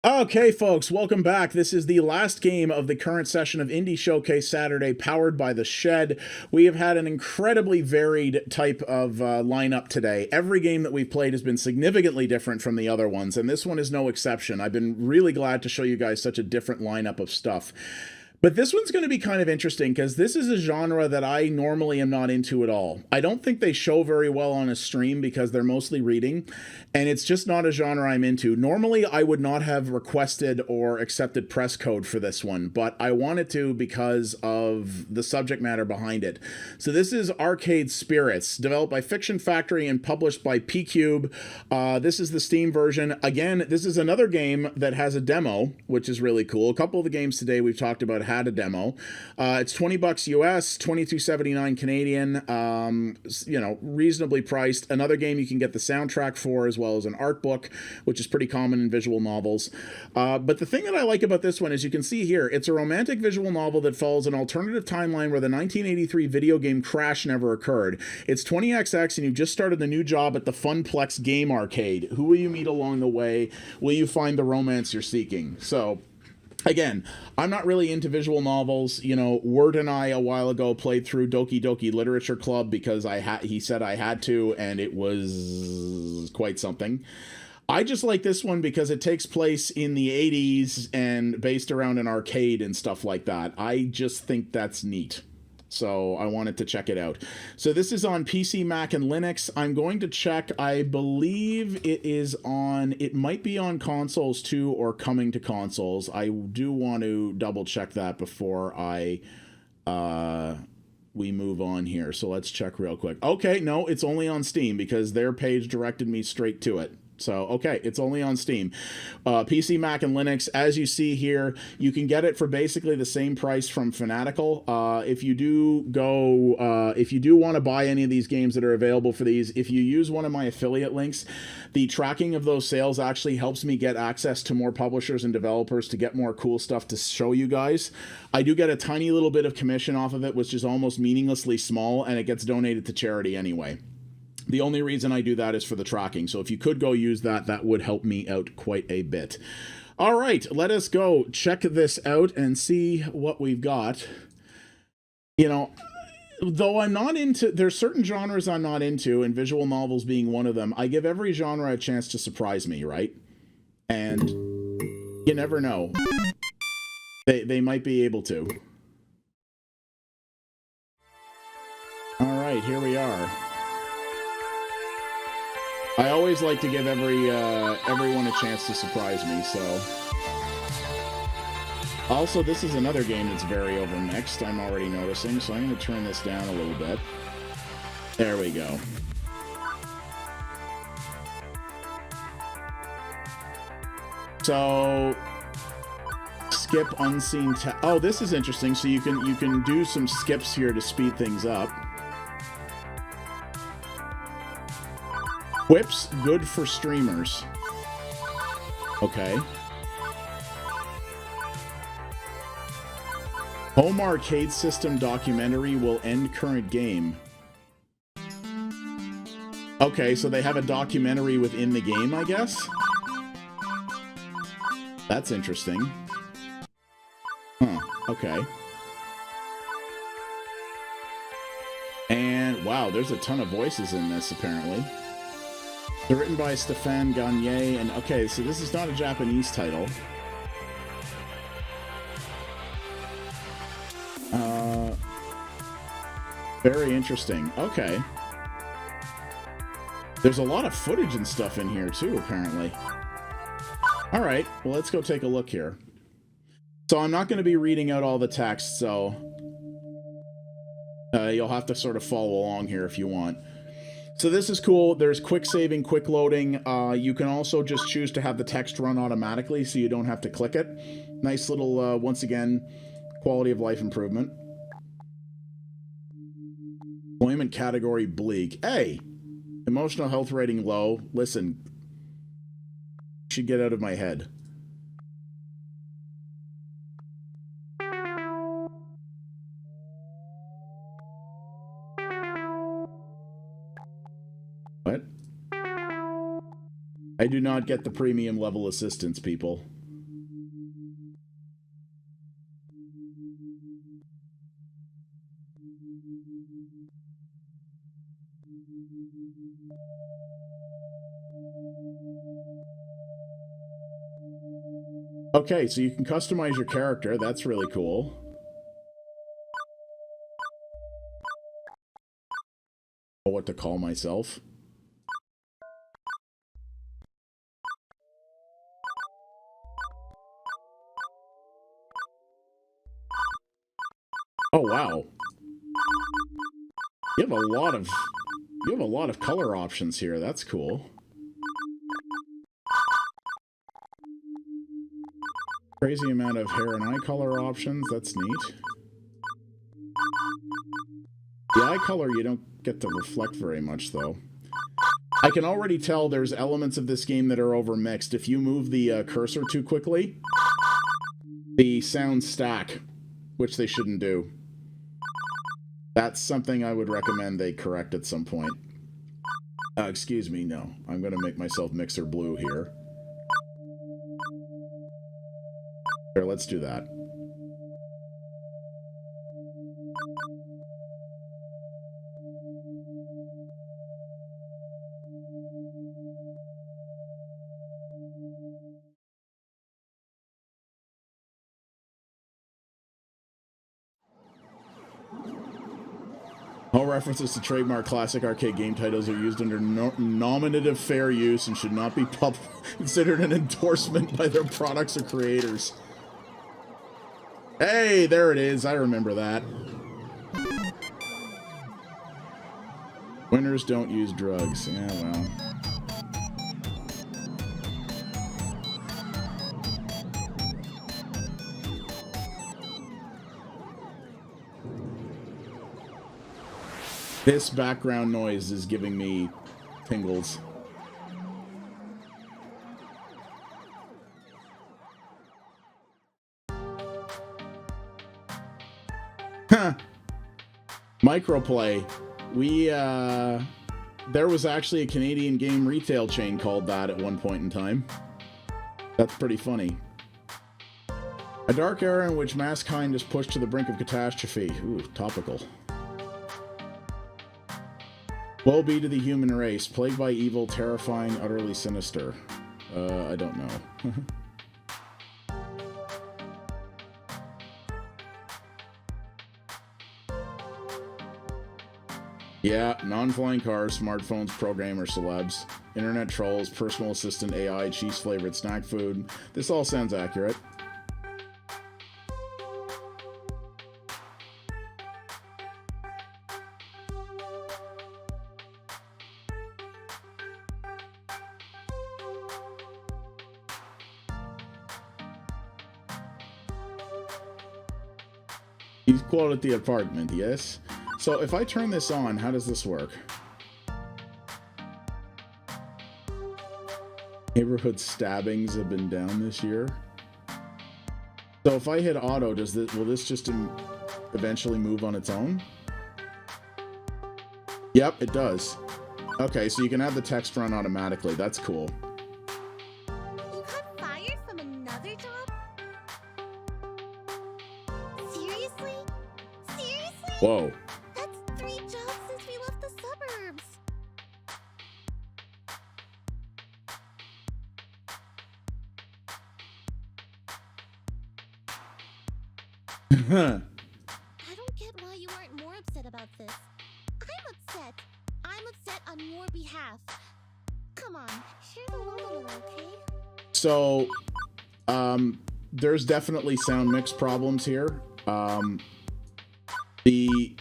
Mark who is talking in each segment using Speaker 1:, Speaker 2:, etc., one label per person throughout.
Speaker 1: Okay, folks, welcome back. This is the last game of the current session of Indie Showcase Saturday, powered by The Shed. We have had an incredibly varied type of lineup today. Every game that we've played has been significantly different from the other ones, and this one is no exception. I've been really glad to show you guys such a different lineup of stuff. But this one's going to be kind of interesting because this is a genre that I normally am not into at all. I don't think they show very well on a stream because they're mostly reading, and it's just not a genre I'm into. Normally, I would not have requested or accepted press code for this one, but I wanted to because of the subject matter behind it. So this is Arcade Spirits, developed by Fiction Factory and published by P-Cube. This is the Steam version. Again, this is another game that has a demo, which is really cool. A couple of the games today we've talked about had a demo. It's $20 US, $22.79 Canadian. Reasonably priced. Another game you can get the soundtrack for, as well as an art book, which is pretty common in visual novels. But the thing that I like about this one is you can see here, it's a romantic visual novel that follows an alternative timeline where the 1983 video game Crash never occurred. It's 20XX and you just started the new job at the Funplex Game Arcade. Who will you meet along the way? Will you find the romance you're seeking? So, again, I'm not really into visual novels. You know, Word and I a while ago played through Doki Doki Literature Club because he said I had to, and it was quite something. I just like this one because it takes place in the 80s and based around an arcade and stuff like that. I just think that's neat. So I wanted to check it out. So this is on PC, Mac, and Linux. I'm going to check. I believe it might be on consoles too, or coming to consoles. I do want to double check that before we move on here. So let's check real quick. Okay, no, it's only on Steam because their page directed me straight to it. So, okay, it's only on Steam. PC, Mac, and Linux. As you see here, you can get it for basically the same price from Fanatical. If you do want to buy any of these games that are available for these, if you use one of my affiliate links, the tracking of those sales actually helps me get access to more publishers and developers to get more cool stuff to show you guys. I do get a tiny little bit of commission off of it, which is almost meaninglessly small, and it gets donated to charity anyway. The only reason I do that is for the tracking. So if you could go use that, that would help me out quite a bit. All right, let us go check this out and see what we've got. You know, though I'm not into, there's certain genres I'm not into, and visual novels being one of them, I give every genre a chance to surprise me, right? And you never know. They might be able to. All right, here we are. I always like to give everyone a chance to surprise me, so. Also, this is another game that's very overmixed, I'm already noticing, so I'm going to turn this down a little bit. There we go. So, skip unseen oh, this is interesting. So you can do some skips here to speed things up. Whips, good for streamers. Okay. Home arcade system documentary will end current game. Okay, so they have a documentary within the game, I guess? That's interesting. Huh, okay. And, wow, there's a ton of voices in this, apparently. They're written by Stéphane Gagné, and okay, so this is not a Japanese title. Very interesting. Okay. There's a lot of footage and stuff in here, too, apparently. Alright, well, let's go take a look here. So I'm not going to be reading out all the text, so you'll have to sort of follow along here if you want. So this is cool. There's quick saving, quick loading. You can also just choose to have the text run automatically so you don't have to click it. Nice little, once again, quality of life improvement. Employment category bleak. Hey! Emotional health rating low. Listen. You should get out of my head. What? I do not get the premium level assistance, people. Okay, so you can customize your character. That's really cool. What to call myself. Oh wow. You have a lot of color options here. That's cool. Crazy amount of hair and eye color options. That's neat. The eye color you don't get to reflect very much though. I can already tell there's elements of this game that are overmixed. If you move the cursor too quickly, the sounds stack, which they shouldn't do. That's something I would recommend they correct at some point. Excuse me, no. I'm going to make myself Mixer Blue here. Here, let's do that. All references to trademark classic arcade game titles are used under nominative fair use and should not be considered an endorsement by their products or creators. Hey, there it is. I remember that. Winners don't use drugs. Yeah, well. This background noise is giving me tingles. Huh. Microplay. There was actually a Canadian game retail chain called that at one point in time. That's pretty funny. A dark era in which mankind is pushed to the brink of catastrophe. Ooh, topical. Woe be to the human race, plagued by evil, terrifying, utterly sinister. I don't know. Yeah, non-flying cars, smartphones, programmers, celebs, internet trolls, personal assistant, AI, cheese-flavored snack food. This all sounds accurate. He's quoted the apartment, yes? So if I turn this on, how does this work? Neighborhood stabbings have been down this year. So if I hit auto, will this just eventually move on its own? Yep, it does. Okay, so you can have the text run automatically. That's cool.
Speaker 2: You got fired from another job? Seriously? Seriously?
Speaker 1: Whoa.
Speaker 2: That's 3 jobs since we left the suburbs. I don't get why you aren't more upset about this. I'm upset. I'm upset on your behalf. Come on, share the load a little, okay?
Speaker 1: So, there's definitely sound mix problems here. The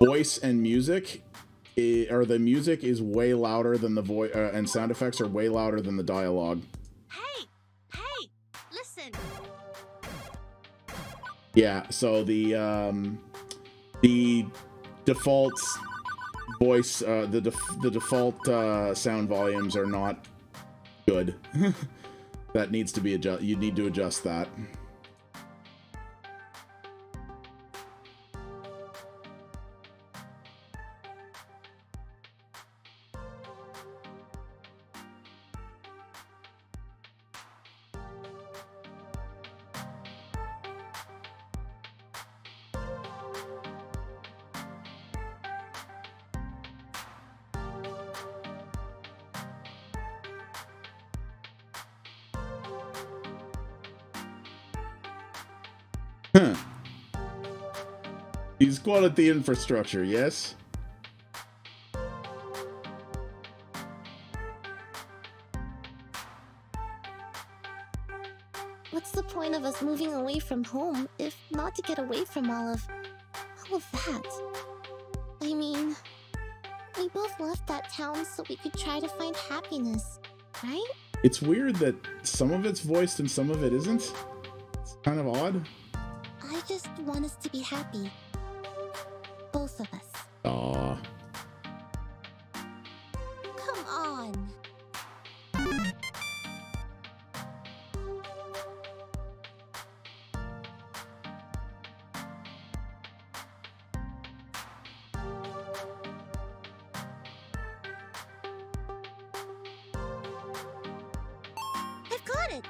Speaker 1: voice and music, the music is way louder than the voice, and sound effects are way louder than the dialogue.
Speaker 2: Hey! Hey! Listen!
Speaker 1: Yeah, so the default voice, the default sound volumes are not good. That needs to be adjusted. You need to adjust that. Huh. He's quality infrastructure, yes?
Speaker 2: What's the point of us moving away from home if not to get away from all of that? I mean, we both left that town so we could try to find happiness, right?
Speaker 1: It's weird that some of it's voiced and some of it isn't. It's kind of odd.
Speaker 2: I just want us to be happy. Both of us.
Speaker 1: Aw.
Speaker 2: Come on. I've got it.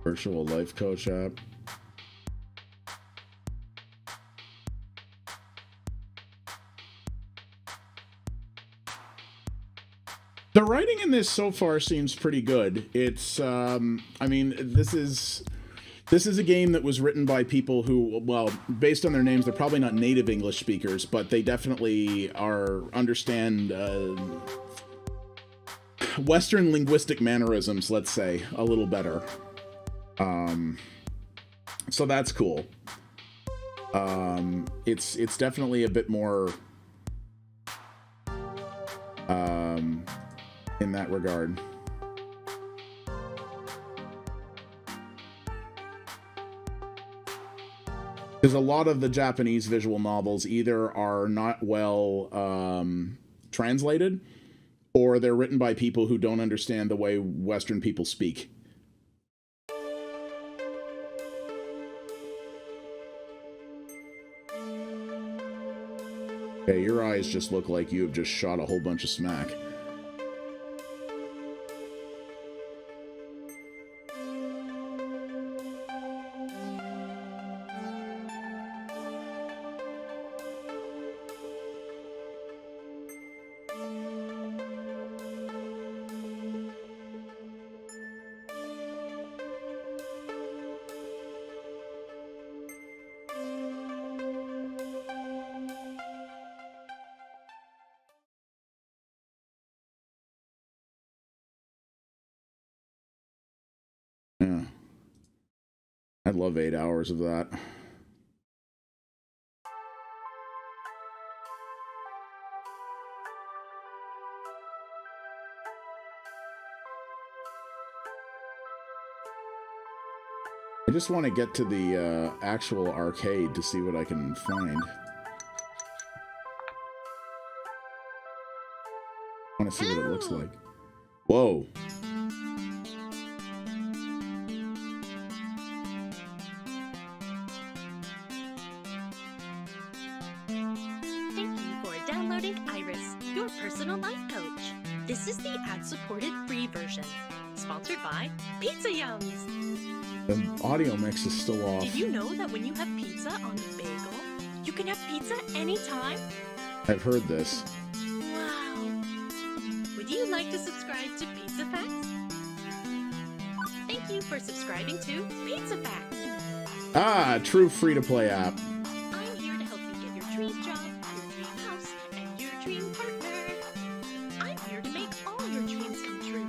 Speaker 1: Virtual life coach app. The writing in this so far seems pretty good. It's, I mean, this is a game that was written by people who, well, based on their names, they're probably not native English speakers, but they definitely understand Western linguistic mannerisms, let's say, a little better. So that's cool. It's definitely a bit more in that regard. Because a lot of the Japanese visual novels either are not well translated, or they're written by people who don't understand the way Western people speak. Okay, your eyes just look like you have just shot a whole bunch of smack. Yeah. I'd love 8 hours of that. I just want to get to the actual arcade to see what I can find. I want to see what it looks like. Whoa.
Speaker 3: Thank you for downloading Iris, your personal life coach. This is the ad-supported free version, sponsored by Pizza Yums.
Speaker 1: The audio mix is still off.
Speaker 3: Did you know that when you have pizza on a bagel, you can have pizza anytime?
Speaker 1: I've heard this.
Speaker 3: Wow. Would you like to subscribe to Pizza Facts? Thank you for subscribing to Pizza Facts.
Speaker 1: Ah, true free-to-play app.
Speaker 3: I'm here to help you get your dream job, your dream house, and your dream partner. I'm here to make all your dreams come true.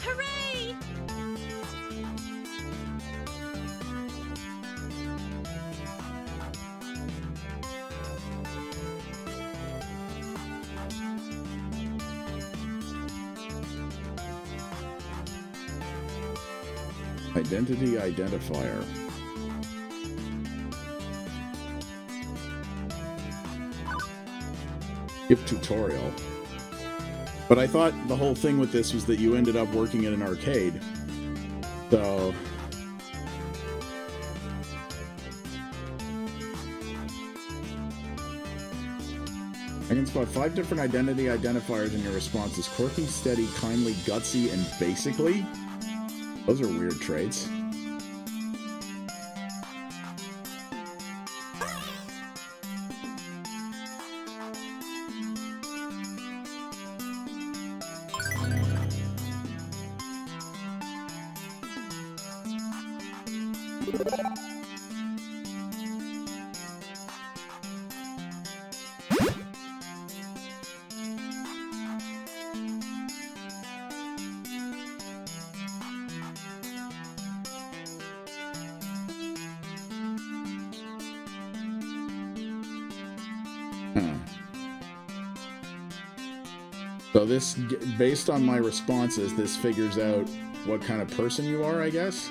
Speaker 3: Hooray!
Speaker 1: Identity identifier. Skip tutorial. But I thought the whole thing with this was that you ended up working at an arcade. So... I can spot 5 different identity identifiers in your responses. Quirky, steady, kindly, gutsy, and basically. Those are weird traits. So this, based on my responses, this figures out what kind of person you are, I guess?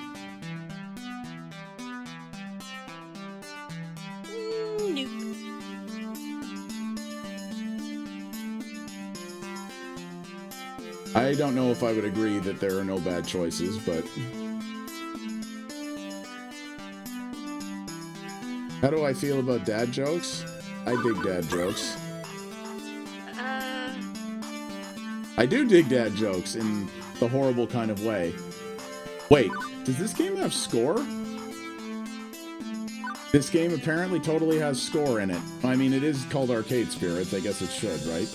Speaker 3: Nope.
Speaker 1: I don't know if I would agree that there are no bad choices, but... How do I feel about dad jokes? I dig dad jokes. I do dig dad jokes in the horrible kind of way. Wait, does this game have score? This game apparently totally has score in it. I mean, it is called Arcade Spirits. I guess it should, right?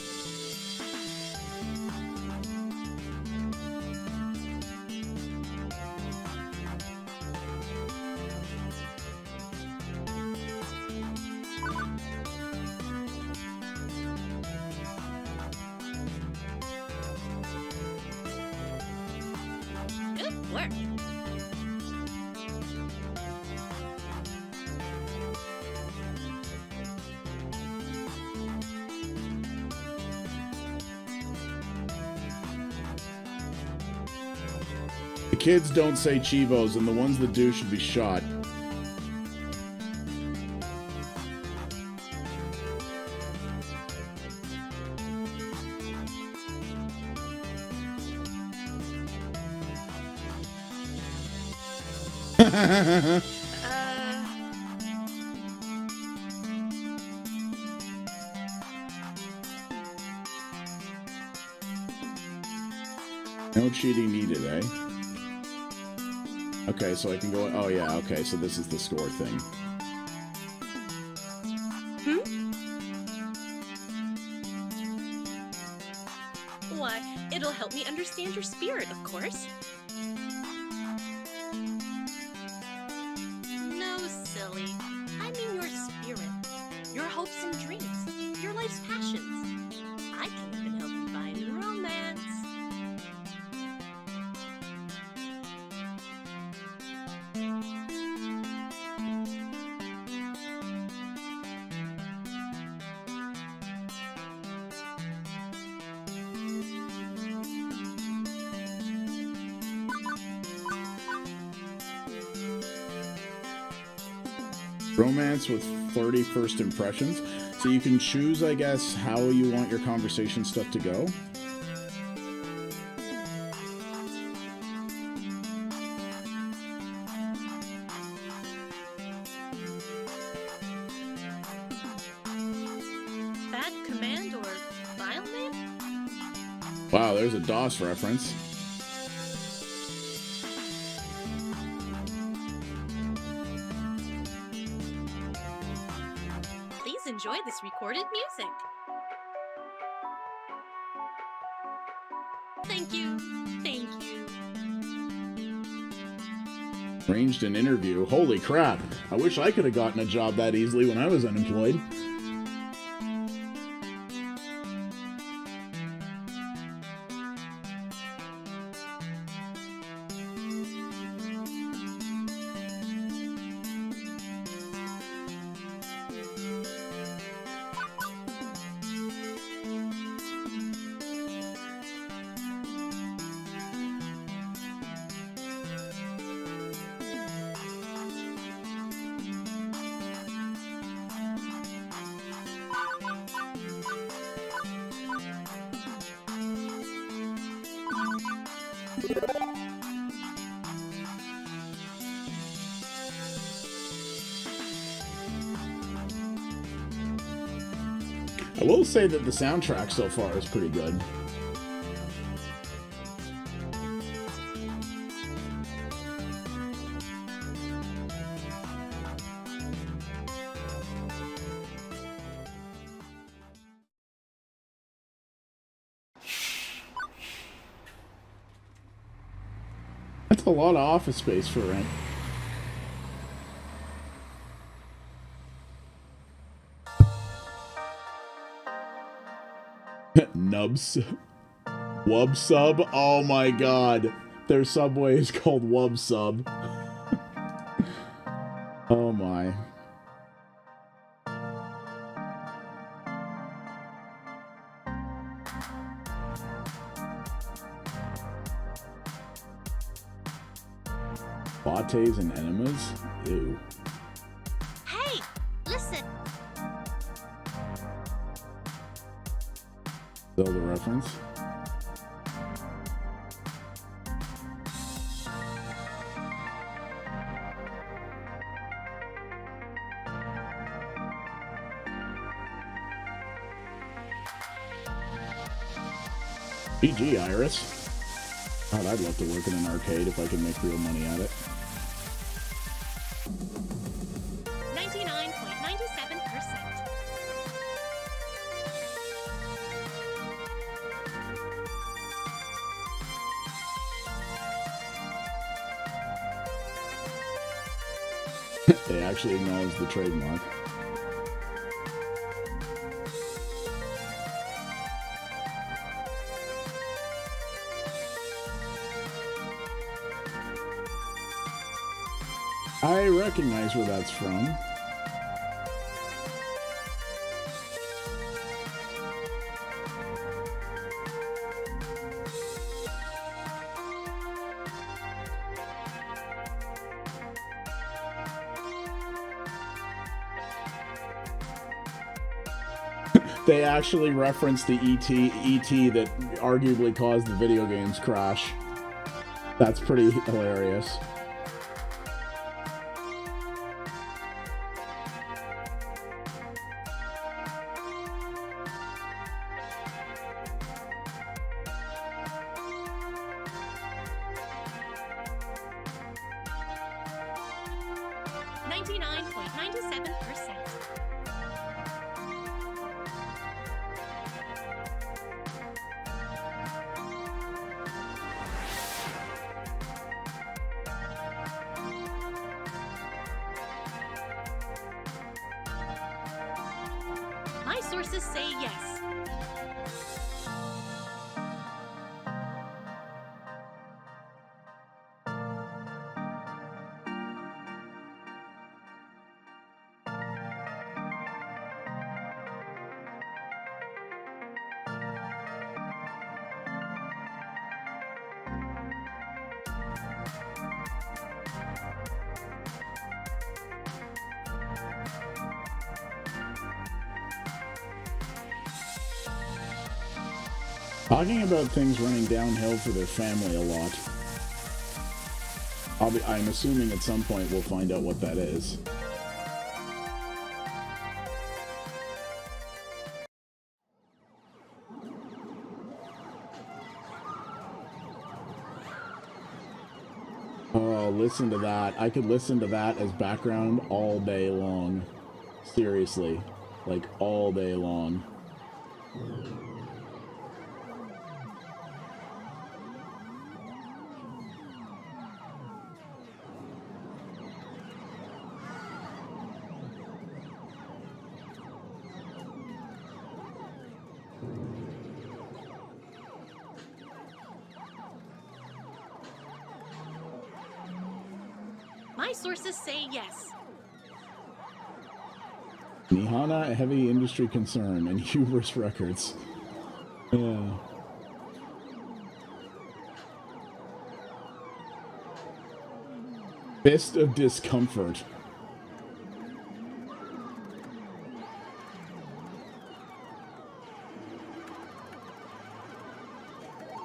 Speaker 3: Good work.
Speaker 1: The kids don't say Chivos, and the ones that do should be shot. No cheating needed, eh? Okay, so I can go... Oh, yeah, okay, so this is the score thing.
Speaker 3: Why, it'll help me understand your spirit, of course. No, silly. I mean your spirit. Your hopes and dreams. Your life's passions. I can even help you find romance.
Speaker 1: Romance with 30 first impressions. So you can choose, I guess, how you want your conversation stuff to go.
Speaker 3: Bad command or file name?
Speaker 1: Wow, there's a DOS reference.
Speaker 3: Please enjoy this recorded music. Thank you. Thank you.
Speaker 1: Arranged an interview. Holy crap. I wish I could have gotten a job that easily when I was unemployed. I will say that the soundtrack so far is pretty good. That's a lot of office space for rent. Nubs. Wub Sub? Oh my god. Their subway is called Wub Sub. Oh my. Lattes and enemas? Ew.
Speaker 3: Hey, listen.
Speaker 1: Zelda reference. GG, Iris. God, I'd love to work in an arcade if I could make real money at it.
Speaker 3: 99.97%.
Speaker 1: They actually acknowledge the trademark. I recognize where that's from. They actually referenced the ET that arguably caused the video game's crash. That's pretty hilarious.
Speaker 3: My sources say yes.
Speaker 1: Talking about things running downhill for their family a lot. I'm assuming at some point we'll find out what that is. Oh, listen to that. I could listen to that as background all day long. Seriously. Like, all day long.
Speaker 3: My sources say yes.
Speaker 1: Nihana, a heavy industry concern, and Hubris Records. Yeah. Fist of Discomfort.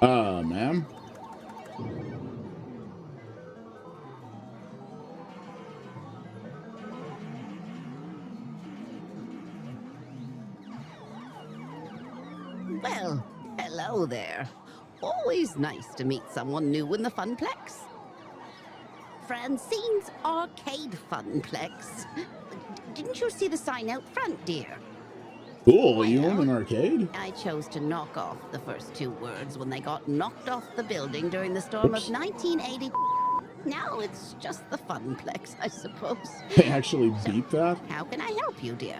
Speaker 1: Ma'am?
Speaker 4: Well, hello there. Always nice to meet someone new in the Funplex. Francine's Arcade Funplex. Didn't you see the sign out front, dear?
Speaker 1: Cool, you own an arcade?
Speaker 4: I chose to knock off the first two words when they got knocked off the building during the storm of 1980. Now it's just the Funplex, I suppose.
Speaker 1: They actually beep that?
Speaker 4: How can I help you, dear?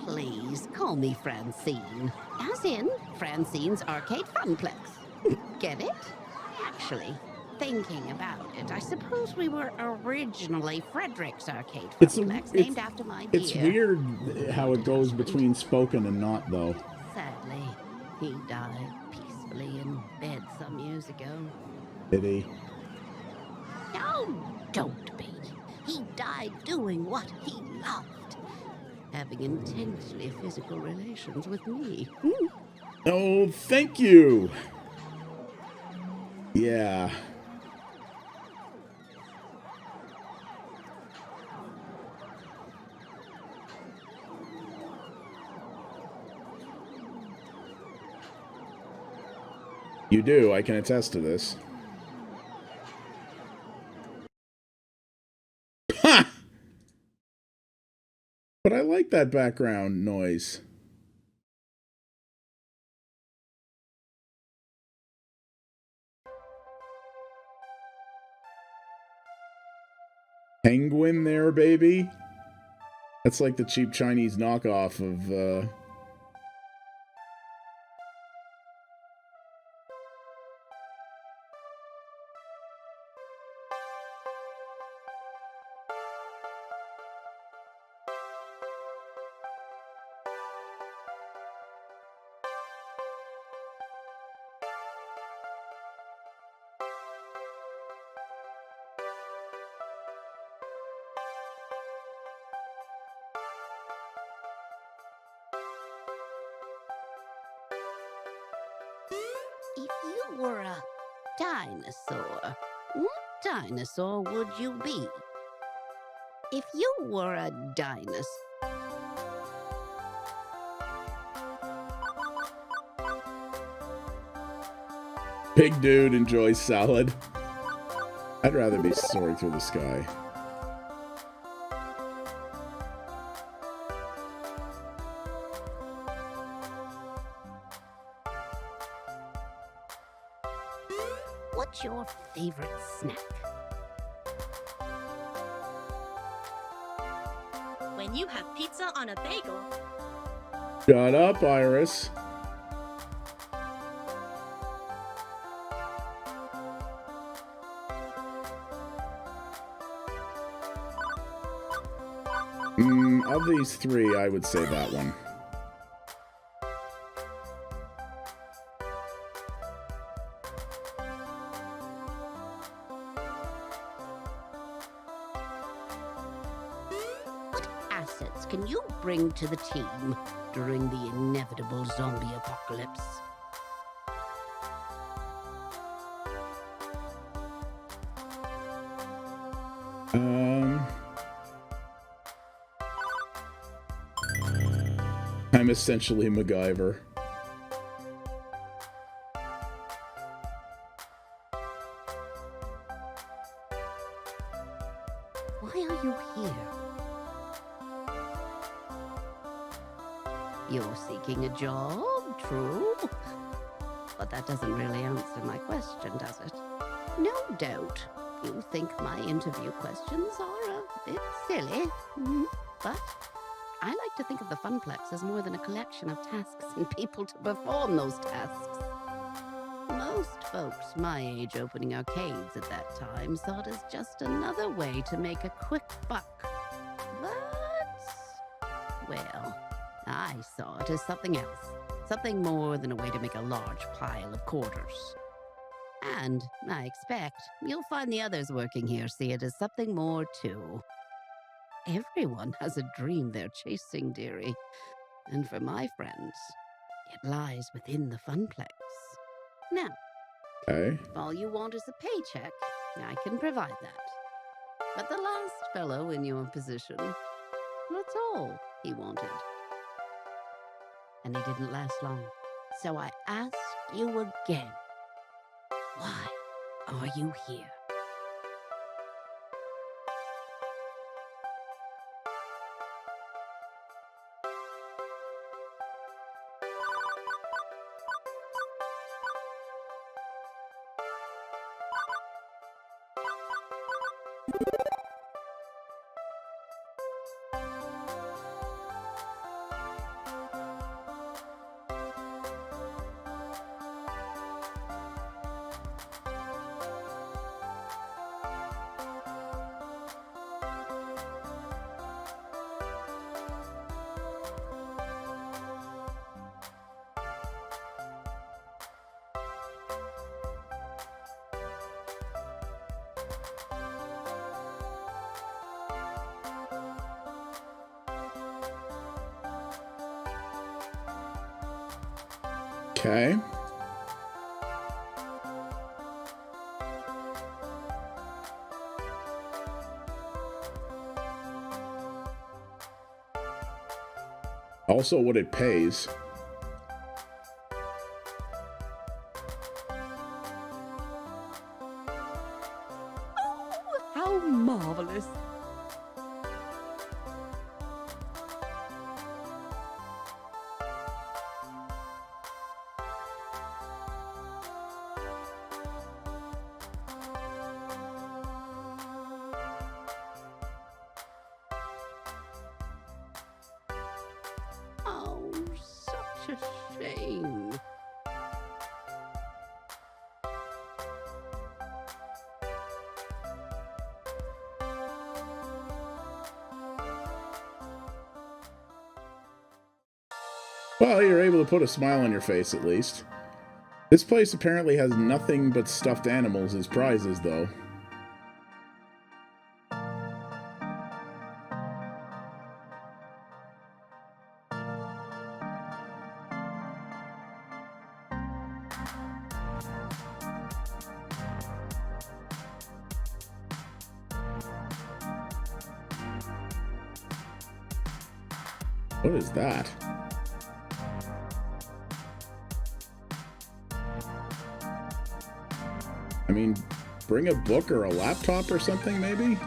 Speaker 4: Please call me Francine. As in Francine's Arcade Funplex. Get it? Actually, thinking about it, I suppose we were originally Frederick's Arcade Funplex, named after my dear.
Speaker 1: It's weird how it goes between spoken and not, though.
Speaker 4: Sadly, he died peacefully in bed some years ago.
Speaker 1: Did he?
Speaker 4: No, don't be. He died doing what he loved. Having intensely physical relations with me.
Speaker 1: Oh, thank you. Yeah. You do, I can attest to this. Ha! But I like that background noise. Penguin there, baby. That's like the cheap Chinese knockoff of,
Speaker 4: If you were a dinosaur, what dinosaur would you be? If you were a dinosaur...
Speaker 1: Big dude enjoys salad. I'd rather be soaring through the sky.
Speaker 4: What's your favorite snack?
Speaker 3: When you have pizza on a bagel,
Speaker 1: Shut up, Iris. Of these three, I would say that one.
Speaker 4: What assets can you bring to the team during the inevitable zombie apocalypse?
Speaker 1: I'm essentially MacGyver.
Speaker 4: Why are you here? You're seeking a job, true? But that doesn't really answer my question, does it? No doubt you think my interview questions are a bit silly, but I like to think of the Funplex as more than a collection of tasks and people to perform those tasks. Most folks my age opening arcades at that time saw it as just another way to make a quick buck. But, well, I saw it as something else. Something more than a way to make a large pile of quarters. And I expect you'll find the others working here see it as something more too. Everyone has a dream they're chasing, dearie. And for my friends, it lies within the Funplex. Now,
Speaker 1: Okay.
Speaker 4: if all you want is a paycheck, I can provide that. But the last fellow in your position, that's all he wanted. And he didn't last long. So I ask you again, why are you here?
Speaker 1: Okay. Also, what it pays.
Speaker 4: Oh, how marvelous! Oh, such a shame.
Speaker 1: Well, you're able to put a smile on your face at least. This place apparently has nothing but stuffed animals as prizes, though. What is that? I mean, bring a book or a laptop or something, maybe?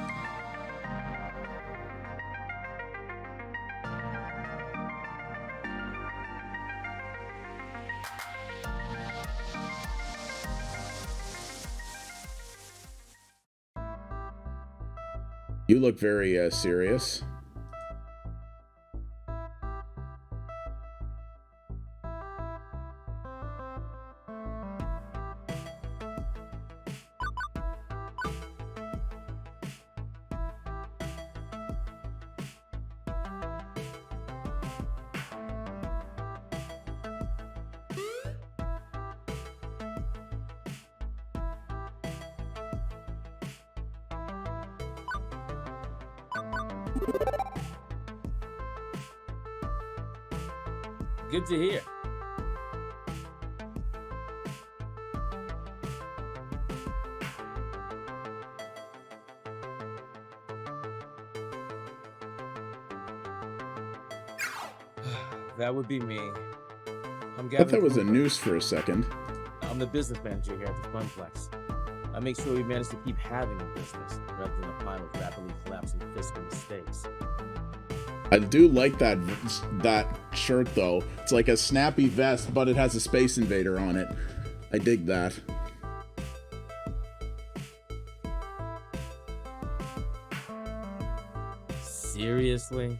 Speaker 1: You look very serious.
Speaker 5: Good to hear. That would be me. I'm
Speaker 1: I
Speaker 5: Gavin.
Speaker 1: thought it was a
Speaker 5: Cooper.
Speaker 1: noose for a second.
Speaker 5: I'm the business manager here at the Funplex. I make sure we manage to keep having a business rather than a pile of rapidly collapsing fiscal mistakes.
Speaker 1: I do like that shirt, though. It's like a snappy vest, but it has a Space Invader on it. I dig that.
Speaker 5: Seriously?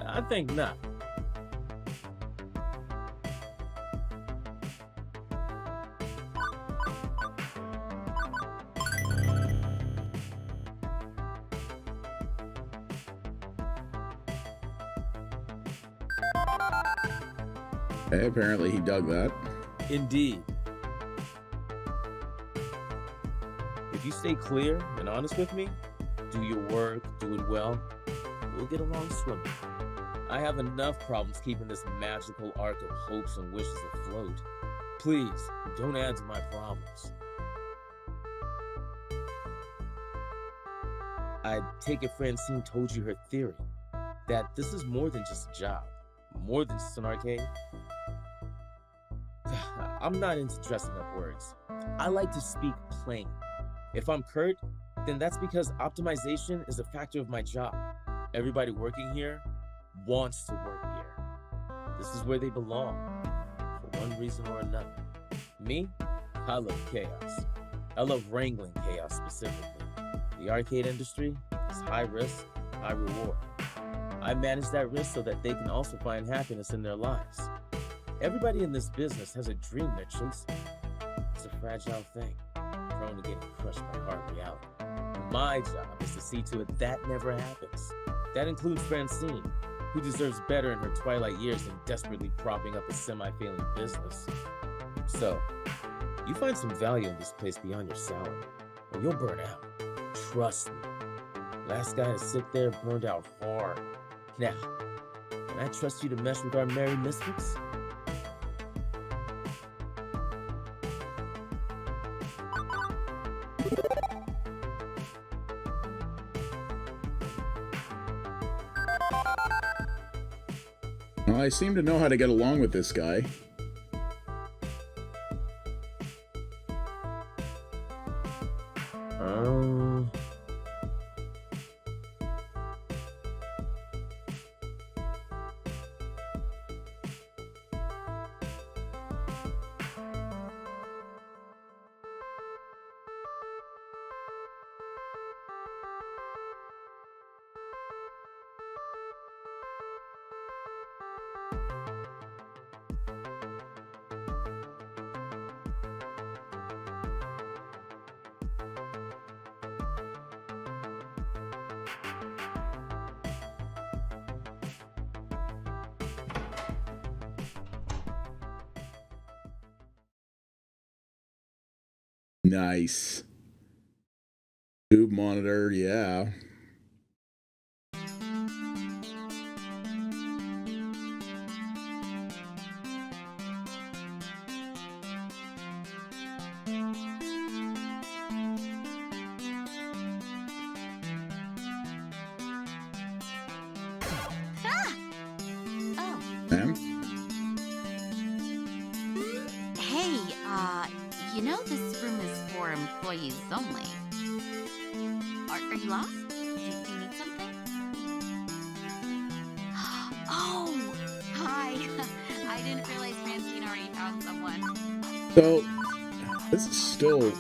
Speaker 5: I think not.
Speaker 1: Hey, apparently he dug that.
Speaker 5: Indeed. If you stay clear and honest with me, do your work, do it well, we'll get along swimming. I have enough problems keeping this magical arc of hopes and wishes afloat. Please, don't add to my problems. I take it Francine told you her theory, that this is more than just a job, more than just an arcade. I'm not into dressing up words. I like to speak plain. If I'm curt, then that's because optimization is a factor of my job. Everybody working here wants to work here. This is where they belong, for one reason or another. Me, I love chaos. I love wrangling chaos specifically. The arcade industry is high risk, high reward. I manage that risk so that they can also find happiness in their lives. Everybody in this business has a dream they're chasing. It's a fragile thing, prone to getting crushed by hard reality. My job is to see to it that never happens. That includes Francine, who deserves better in her twilight years than desperately propping up a semi-failing business. So, you find some value in this place beyond your salary, or you'll burn out. Trust me. Last guy to sit there burned out hard. Now, can I trust you to mesh with our merry misfits?
Speaker 1: Well, I seem to know how to get along with this guy. Nice. Tube monitor, yeah.
Speaker 2: Oh,
Speaker 1: Ma'am?
Speaker 6: Hey, you know this room is for employees only. Are you lost? Do you need something? Oh, hi. I didn't realize Francine already found someone.
Speaker 1: So, this is still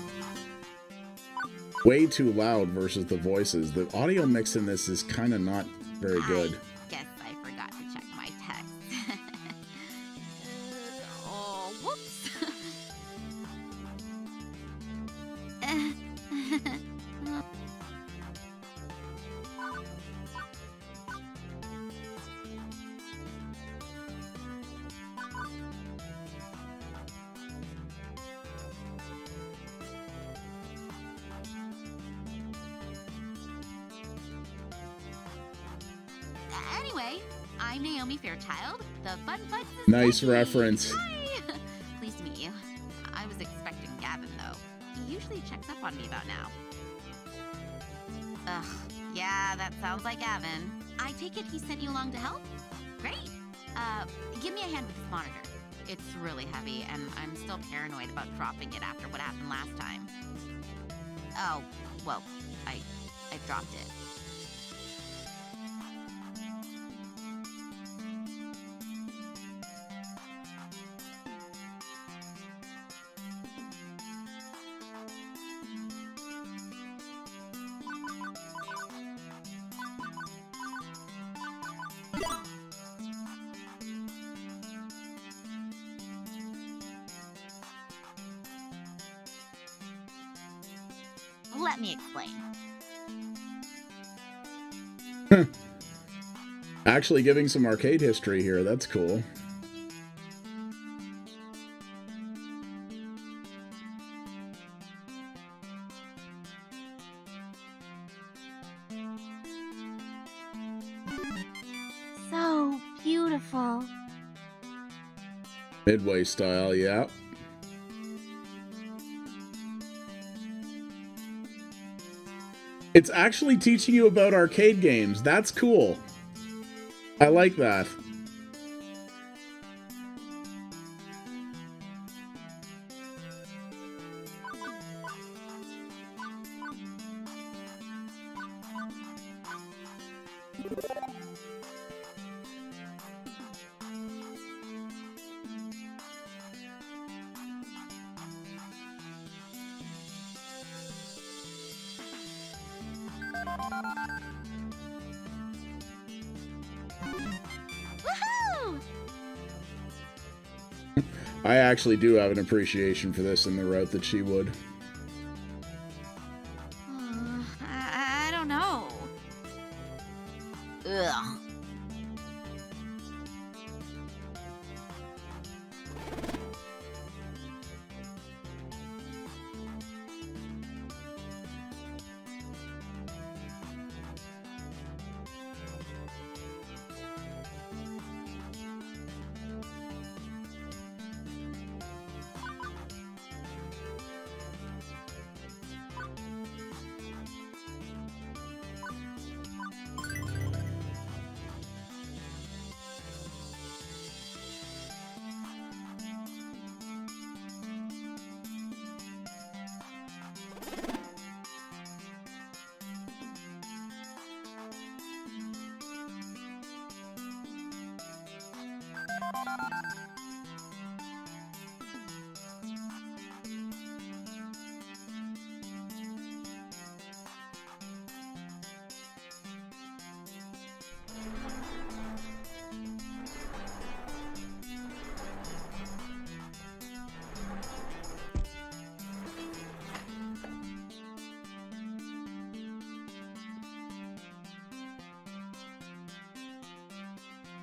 Speaker 1: way too loud versus the voices. The audio mix in this is kind of not very good.
Speaker 6: I guess I forgot to check my text. Oh, whoops. Anyway, I'm Naomi Fairchild, the Fun Flex is
Speaker 1: Nice
Speaker 6: Becky.
Speaker 1: reference.
Speaker 6: Hi! Pleased to meet you. I was expecting Gavin, though. He usually checks up on me about now. Ugh, yeah, that sounds like Gavin. I take it he sent you along to help? Great. Give me a hand with this monitor. It's really heavy, and I'm still paranoid about dropping it after what happened last time. Oh, well, I dropped it. Let me explain.
Speaker 1: Actually giving some arcade history here. That's cool.
Speaker 2: So beautiful.
Speaker 1: Midway style, yeah. It's actually teaching you about arcade games. That's cool. I like that.
Speaker 2: Woohoo!
Speaker 1: I actually do have an appreciation for this in the route that she would.
Speaker 6: I don't know. Ugh.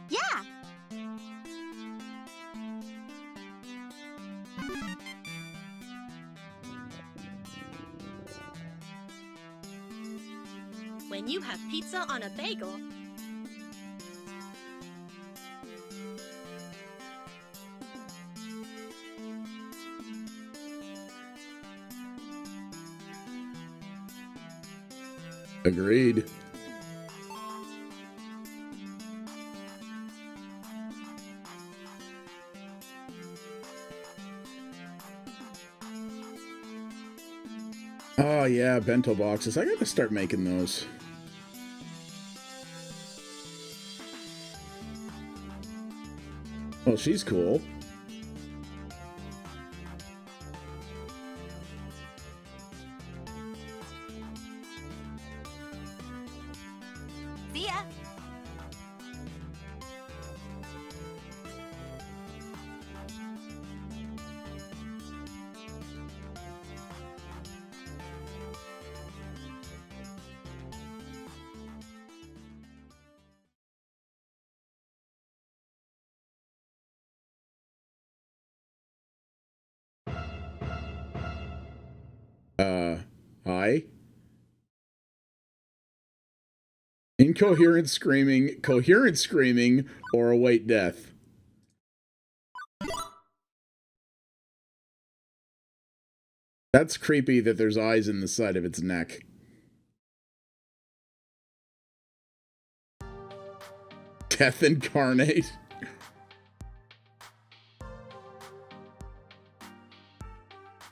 Speaker 6: Yeah.
Speaker 3: When you have pizza on a bagel,
Speaker 1: Agreed. Oh yeah, bento boxes. I gotta start making those. Well, she's cool.
Speaker 6: See ya.
Speaker 1: Hi? Incoherent screaming, coherent screaming, or await death. That's creepy that there's eyes in the side of its neck. Death incarnate.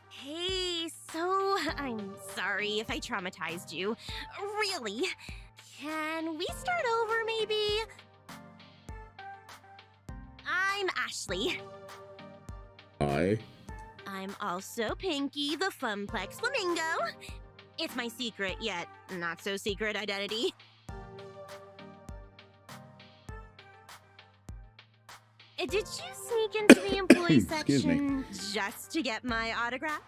Speaker 7: Hey, so I'm sorry if I traumatized you. Really? Can we start over, maybe? I'm Ashley.
Speaker 1: Hi.
Speaker 7: I'm also Pinky, the Funplex Flamingo. It's my secret, yet not so secret identity. Did you sneak into the employee
Speaker 1: Excuse me.
Speaker 7: section just to get my autograph?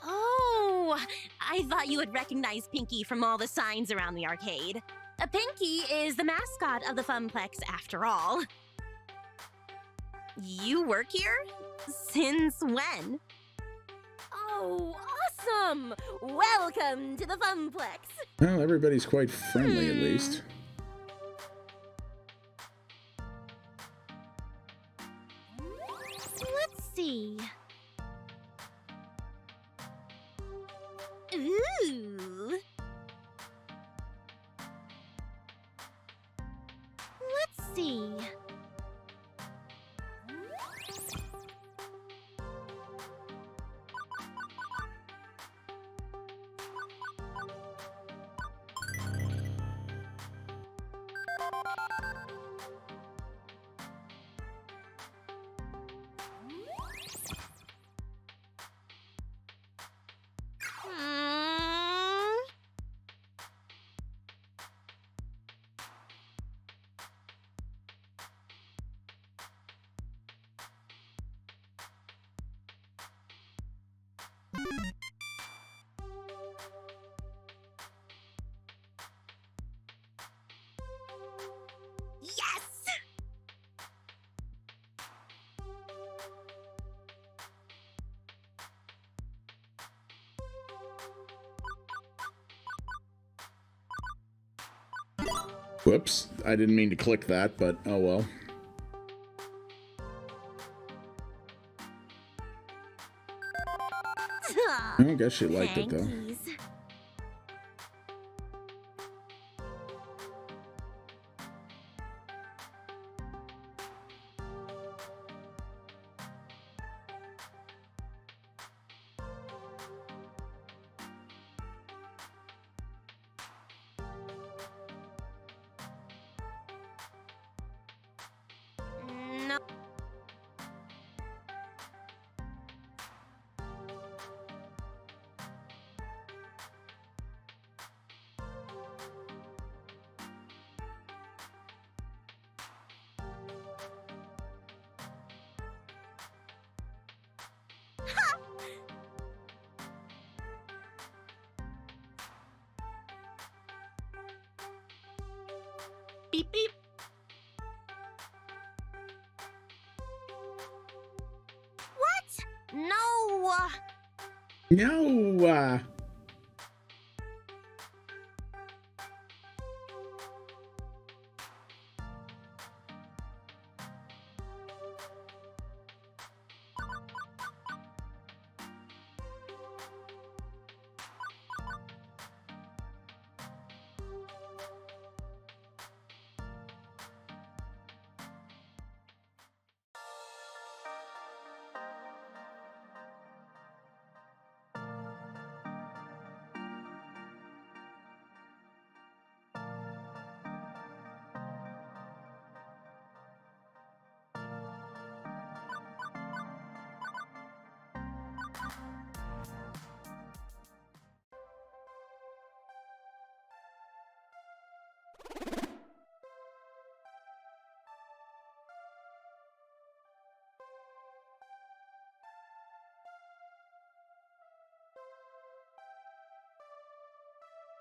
Speaker 7: Oh, Oh, I thought you would recognize Pinky from all the signs around the arcade. Pinky is the mascot of the Funplex, after all. You work here? Since when? Oh, awesome! Welcome to the Funplex.
Speaker 1: Well, everybody's quite friendly, at least.
Speaker 7: Let's see. Ooh. Let's see. Hmm. Yes!
Speaker 1: Whoops, I didn't mean to click that, but oh well. I guess she liked it, though.
Speaker 7: Hankies. No. Beep beep. What? No.
Speaker 1: No,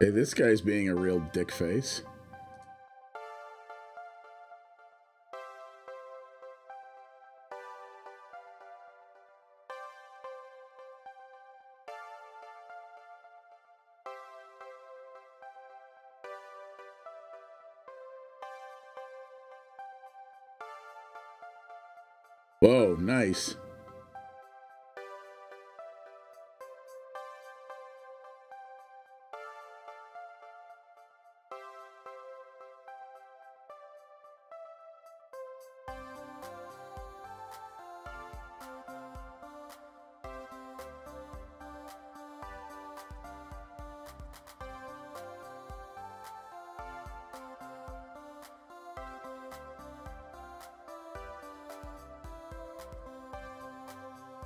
Speaker 1: Hey, this guy's being a real dick face. Whoa, nice.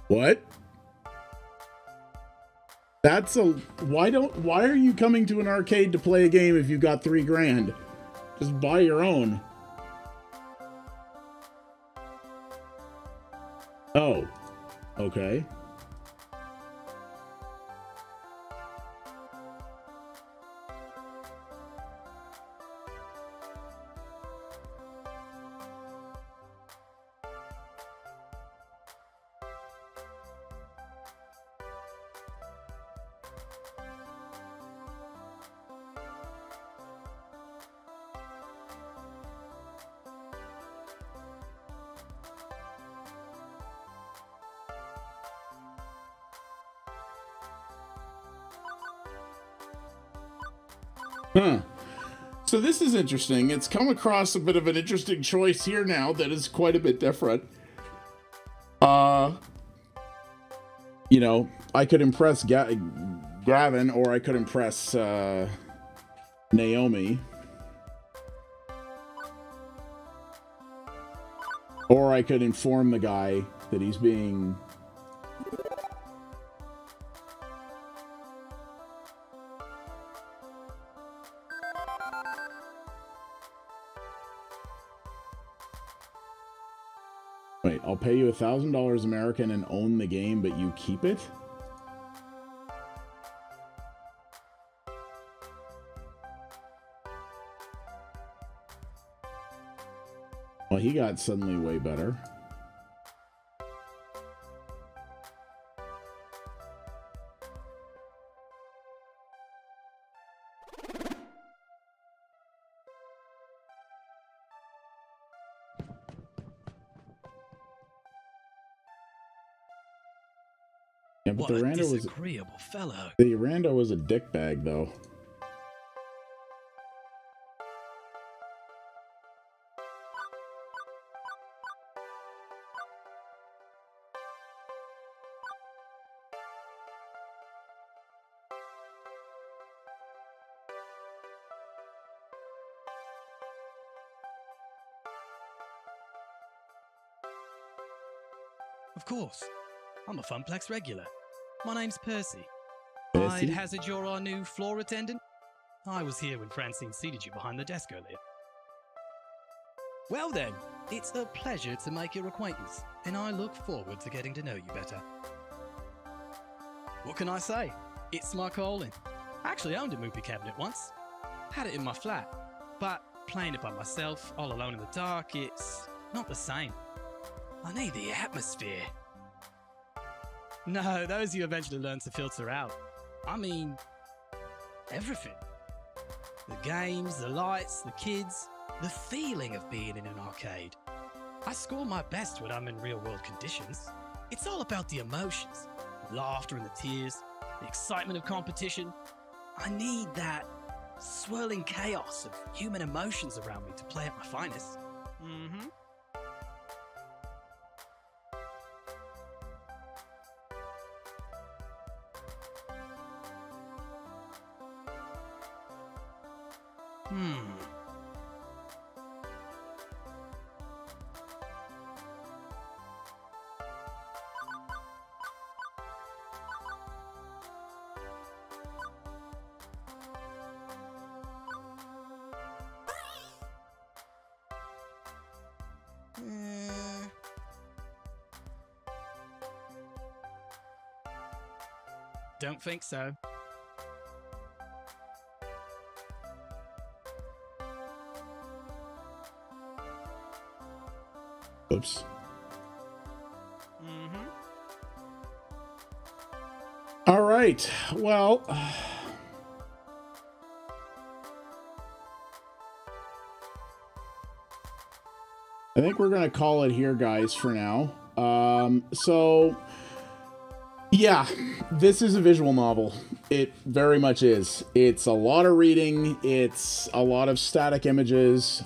Speaker 1: What? That's a why are you coming to an arcade to play a game if you got $3 grand? Just buy your own. Oh. Okay. Huh. So this is interesting. It's come across a bit of an interesting choice here now that is quite a bit different. You know, I could impress Gavin, or I could impress Naomi. Or I could inform the guy that he's being... Wait, I'll pay you $1,000 American and own the game, but you keep it? Well, he got suddenly way better. Yeah, but
Speaker 8: What
Speaker 1: the
Speaker 8: a
Speaker 1: Rando was
Speaker 8: disagreeable fellow.
Speaker 1: the Rando was a dickbag, though.
Speaker 8: Of course. I'm a Funplex regular. My name's Percy.
Speaker 1: Percy?
Speaker 8: I'd hazard you're our new floor attendant. I was here when Francine seated you behind the desk earlier. Well then, it's a pleasure to make your acquaintance, and I look forward to getting to know you better. What can I say? It's my calling. I actually owned a movie cabinet once. Had it in my flat. But playing it by myself, all alone in the dark, it's not the same. I need the atmosphere. No, those you eventually learn to filter out. I mean, everything. The games, the lights, the kids, the feeling of being in an arcade. I score my best when I'm in real-world conditions. It's all about the emotions, the laughter and the tears, the excitement of competition. I need that swirling chaos of human emotions around me to play at my finest. Mm-hmm. Don't think so.
Speaker 1: Oops.
Speaker 8: Mm-hmm.
Speaker 1: All right. Well, I think we're going to call it here, guys, for now. So, yeah, this is a visual novel. It very much is. It's a lot of reading. It's a lot of static images.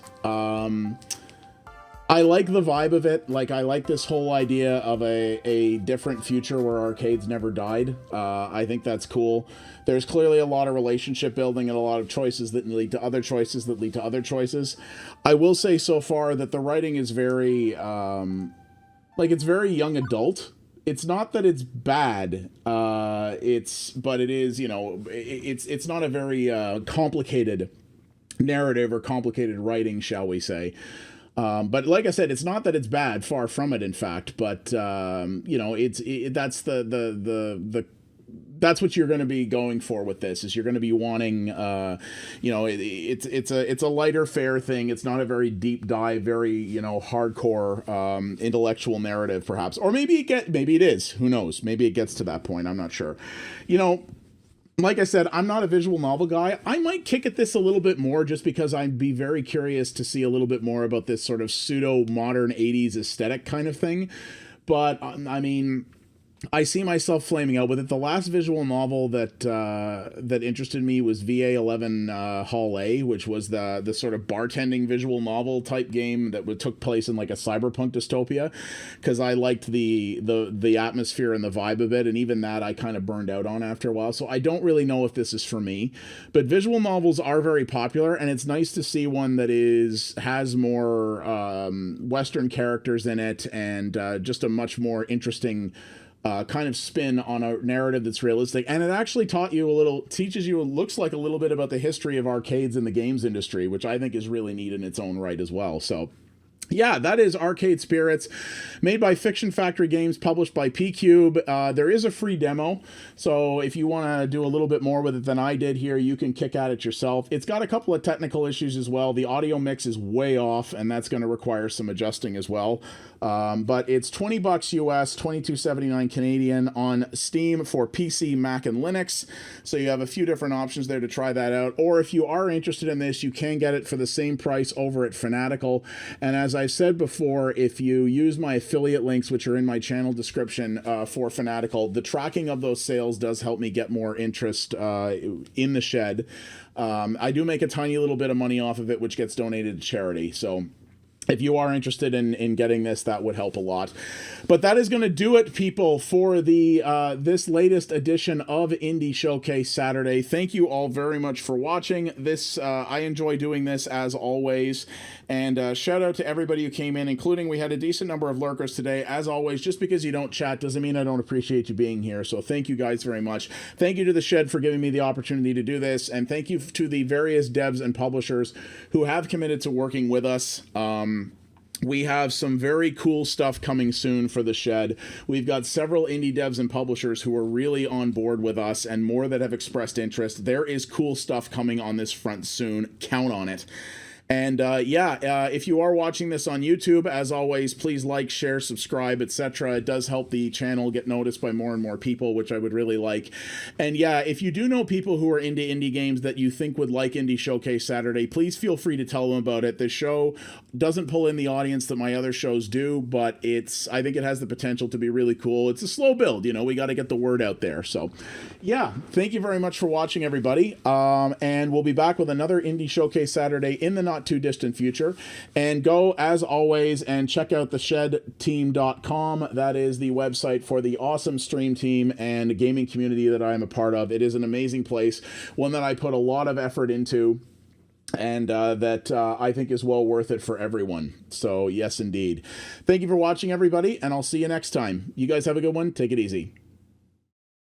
Speaker 1: I like the vibe of it. Like, I like this whole idea of a different future where arcades never died. I think that's cool. There's clearly a lot of relationship building and a lot of choices that lead to other choices that lead to other choices. I will say so far that the writing is very, it's very young adult. It's not that it's bad. But it is, it's not a very complicated narrative or complicated writing, shall we say. But like I said, it's not that it's bad, far from it, in fact. But that's what you're going to be going for with this. Is you're going to be wanting, it's a lighter fare thing. It's not a very deep dive, very hardcore intellectual narrative, perhaps, or maybe it is. Who knows? Maybe it gets to that point. I'm not sure. Like I said, I'm not a visual novel guy. I might kick at this a little bit more just because I'd be very curious to see a little bit more about this sort of pseudo-modern 80s aesthetic kind of thing. But, I mean, I see myself flaming out with it. The last visual novel that interested me was VA11 Hall A, which was the sort of bartending visual novel type game that took place in like a cyberpunk dystopia, because I liked the atmosphere and the vibe of it, and even that I kind of burned out on after a while. So I don't really know if this is for me, but visual novels are very popular, and it's nice to see one that has more Western characters in it, and just a much more interesting kind of spin on a narrative that's realistic. And it actually teaches you, looks like a little bit about the history of arcades in the games industry, which I think is really neat in its own right as well. So yeah, that is Arcade Spirits, made by Fiction Factory Games, published by P-Cube. There is a free demo, so if you want to do a little bit more with it than I did here, you can kick at it yourself. It's got a couple of technical issues as well. The audio mix is way off, and that's going to require some adjusting as well. But it's $20 US, $22.79 Canadian on Steam for PC, Mac, and Linux. So you have a few different options there to try that out. Or if you are interested in this, you can get it for the same price over at Fanatical. And as I've said before, if you use my affiliate links, which are in my channel description for Fanatical, the tracking of those sales does help me get more interest in the shed. I do make a tiny little bit of money off of it, which gets donated to charity. So if you are interested in getting this, that would help a lot. But that is going to do it, people, for the this latest edition of Indie Showcase Saturday. Thank you all very much for watching this. I enjoy doing this as always. And shout out to everybody who came in, including we had a decent number of lurkers today. As always, just because you don't chat doesn't mean I don't appreciate you being here. So thank you guys very much. Thank you to the Shed for giving me the opportunity to do this. And thank you to the various devs and publishers who have committed to working with us. We have some very cool stuff coming soon for the Shed. We've got several indie devs and publishers who are really on board with us, and more that have expressed interest. There is cool stuff coming on this front soon. Count on it. And if you are watching this on YouTube, as always, please like, share, subscribe, etc. It does help the channel get noticed by more and more people, which I would really like. And yeah, if you do know people who are into indie games that you think would like Indie Showcase Saturday, please feel free to tell them about it. The show doesn't pull in the audience that my other shows do, but I think it has the potential to be really cool. It's a slow build, we got to get the word out there. So yeah, thank you very much for watching, everybody. And we'll be back with another Indie Showcase Saturday in the not too distant future. And go, as always, and check out theshedteam.com. That is the website for the awesome stream team and gaming community that I am a part of. It is an amazing place, one that I put a lot of effort into, and that I think is well worth it for everyone. So yes, indeed. Thank you for watching, everybody, and I'll see you next time. You guys have a good one. Take it easy.